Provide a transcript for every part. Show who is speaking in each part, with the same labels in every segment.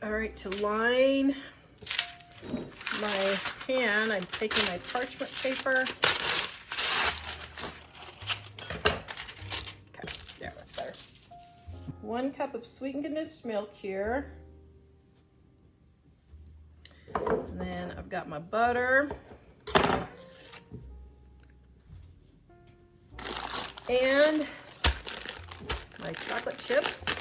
Speaker 1: All right, to line my pan, I'm taking my parchment paper. Okay, there, that's better. 1 cup of sweetened condensed milk here. And then I've got my butter. And my chocolate chips.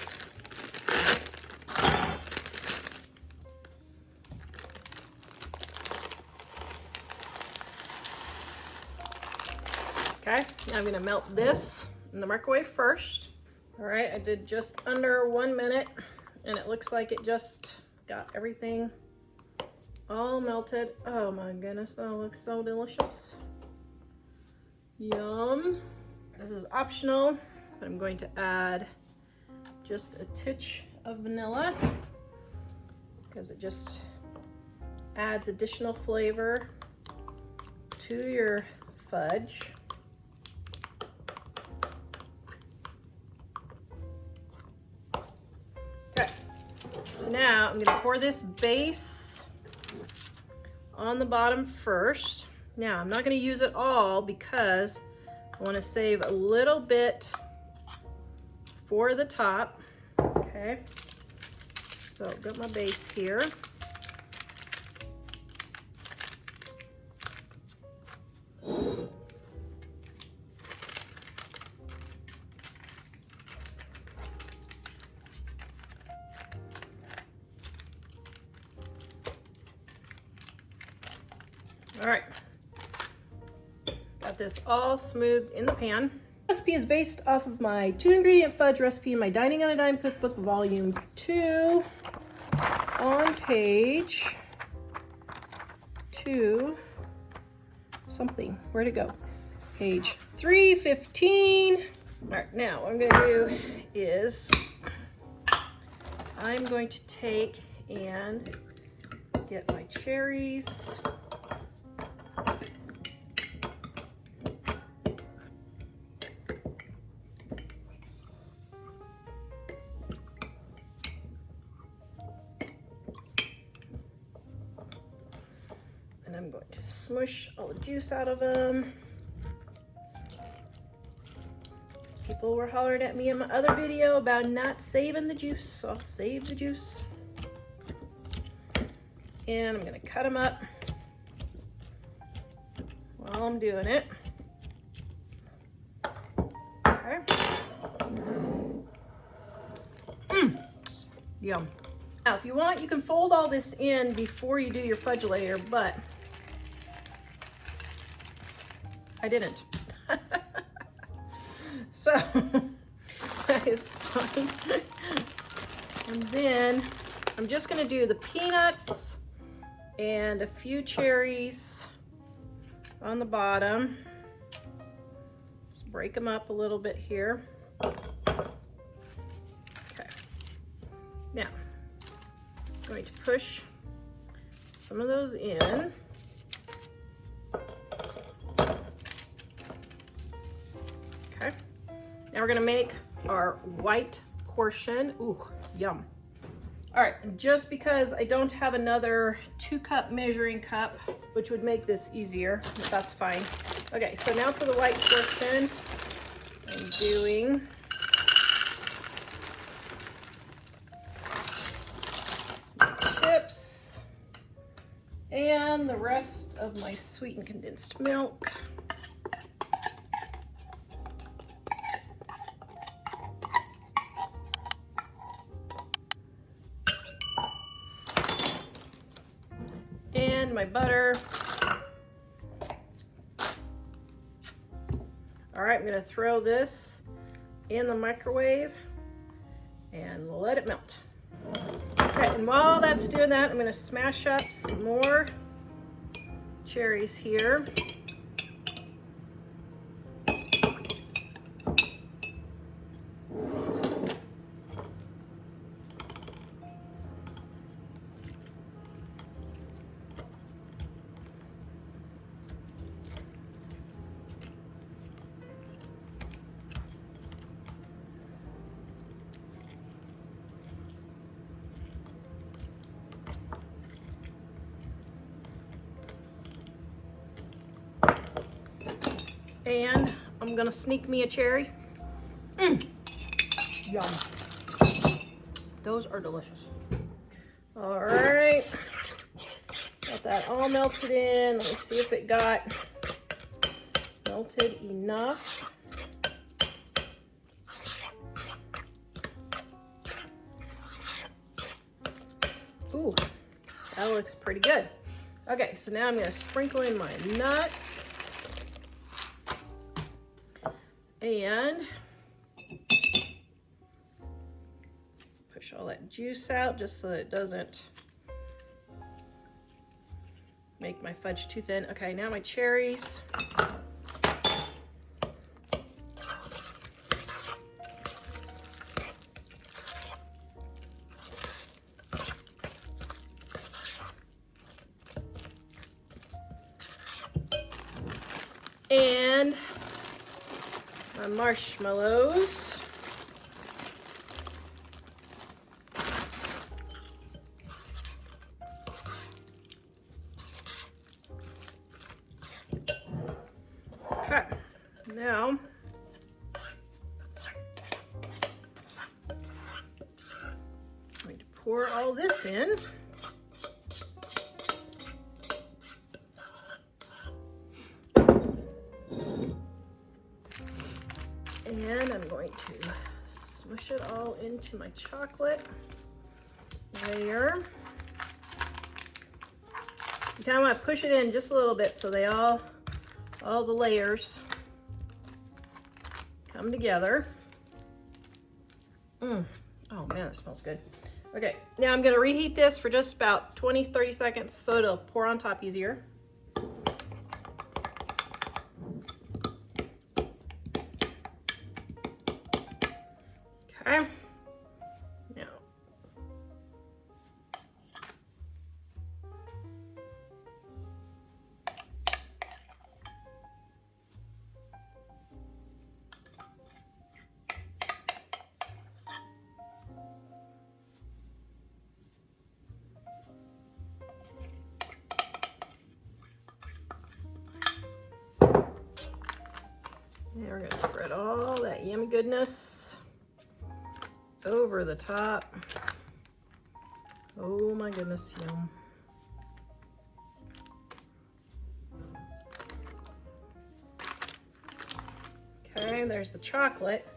Speaker 1: Okay, now I'm gonna melt this in the microwave first. All right, I did just under 1 minute and it looks like it just got everything all melted. Oh my goodness, that looks so delicious. Yum. This is optional, but I'm going to add just a titch of vanilla because it just adds additional flavor to your fudge. Okay, so now I'm going to pour this base on the bottom first. Now I'm not going to use it all because I want to save a little bit for the top. Okay, so I've got my base here. All right, got this all smooth in the pan. This recipe is based off of my 2-ingredient fudge recipe in my Dining on a Dime cookbook, volume 2, on page 2 something. Where'd it go? Page 315. All right, now what I'm gonna do is I'm going to take and get my cherries. I'm going to smush all the juice out of them. People were hollering at me in my other video about not saving the juice, so I'll save the juice. And I'm gonna cut them up while I'm doing it. Okay. Yum. Now, if you want, you can fold all this in before you do your fudge layer, but I didn't. So that is fine. And then I'm just gonna do the peanuts and a few cherries on the bottom. Just break them up a little bit here. Okay. Now, I'm going to push some of those in. Now we're gonna make our white portion. Ooh, yum. All right, and just because I don't have another 2-cup measuring cup, which would make this easier, but that's fine. Okay, so now for the white portion, I'm doing chips and the rest of my sweetened condensed milk. And my butter. All right, I'm gonna throw this in the microwave and let it melt. Okay, and while that's doing that, I'm gonna smash up some more cherries here. And I'm gonna sneak me a cherry. Yum. Those are delicious. All right, got that all melted in. Let me see if it got melted enough. Ooh, that looks pretty good. Okay, so now I'm gonna sprinkle in my nuts and push all that juice out just so that it doesn't make my fudge too thin. Okay, now my cherries. And my marshmallows. Okay, now I'm going to pour all this in. And I'm going to smush it all into my chocolate layer. You kind of want to push it in just a little bit so they all the layers come together. Oh man, that smells good. Okay, now I'm gonna reheat this for just about 20-30 seconds so it'll pour on top easier. Okay, now and we're gonna spread all that yummy goodness over the top. Oh my goodness, yum. Okay, there's the chocolate.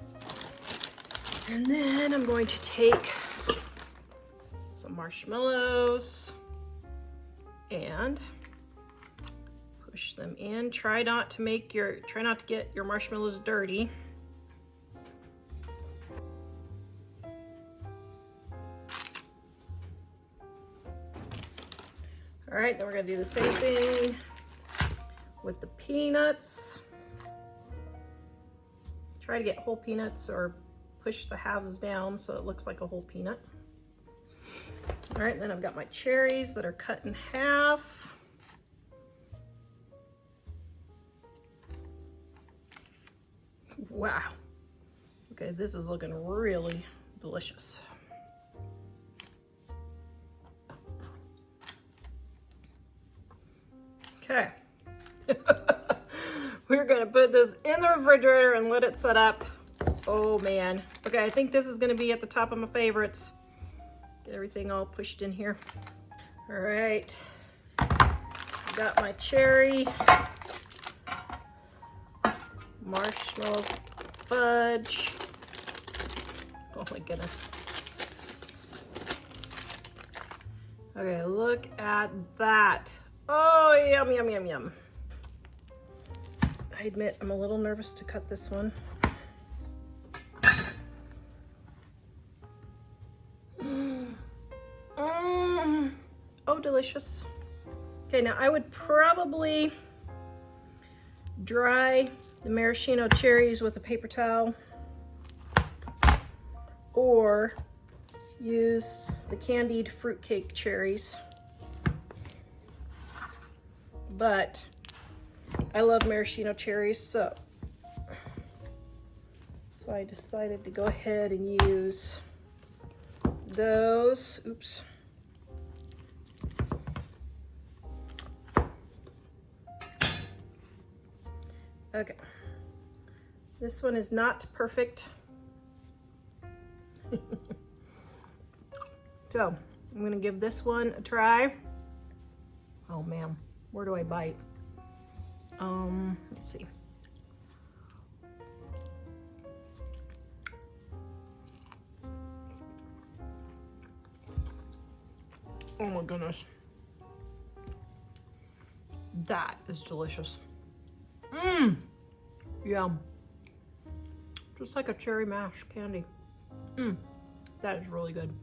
Speaker 1: And then I'm going to take some marshmallows and push them in. Try not to get your marshmallows dirty. All right, then we're gonna do the same thing with the peanuts. Try to get whole peanuts or push the halves down so it looks like a whole peanut. All right, then I've got my cherries that are cut in half. Wow. Okay, this is looking really delicious. Okay. We're gonna put this in the refrigerator and let it set up. Oh man. Okay, I think this is gonna be at the top of my favorites. Get everything all pushed in here. All right. Got my cherry, marshmallow fudge. Oh my goodness. Okay, look at that. Oh, yum, yum, yum, yum. I admit I'm a little nervous to cut this one. Oh, delicious. Okay, now I would probably dry the maraschino cherries with a paper towel or use the candied fruitcake cherries. But I love maraschino cherries, so I decided to go ahead and use those. Oops. Okay, This one is not perfect. So I'm gonna give this one a try. Oh man, where do I bite? Let's see. Oh my goodness. That is delicious. Mmm. Yum. Just like a cherry mash candy. Mmm. That is really good.